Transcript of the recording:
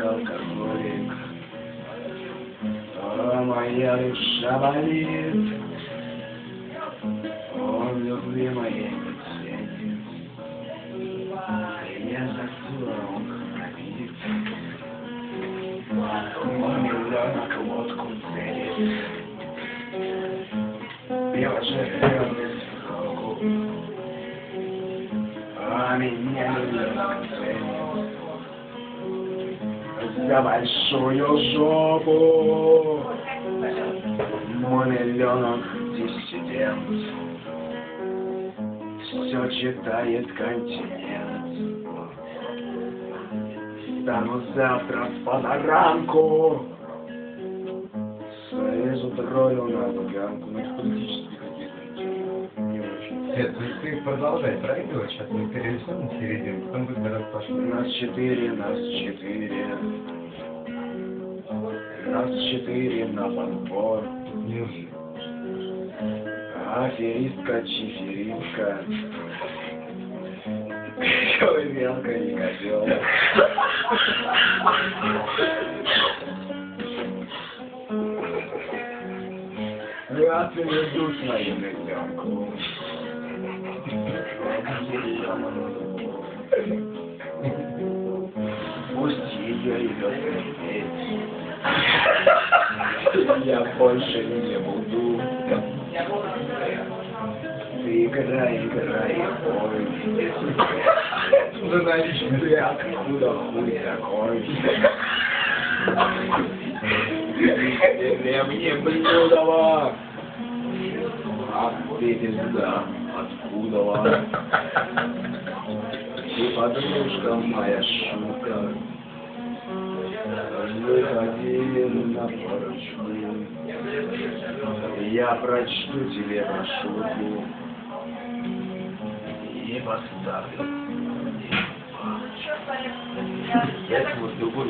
алкоголик. Моя душа болит. Он любимая ценит. Я засула, он храпит. Он миллионок водку ценит. Я живет сроку. А меня миллионок ценит. За большую жопу. Мой миллионок диссидент. Все читает континент. Стану завтра с позаранку. Слезу троллю на буганку. Ну, это политические какие-то. Не очень. Нет, то есть ты продолжай проигрывать, сейчас мы перенесем на середину, потом будет раз пошли. Нас четыре на подбор. Неужели? Аферистка, чиферистка. Человека и козел. Я приведу свою ребенку. Пусть ее идет лететь. Я больше не буду. Ты играй, пой. За наличные. Ты откуда хуй такой? Мне блюдова. А ты пизда, откуда? Ты подружка моя шутка. Выходи на парочку. Я прочту тебе брошюрку и поставлю. Я вот любой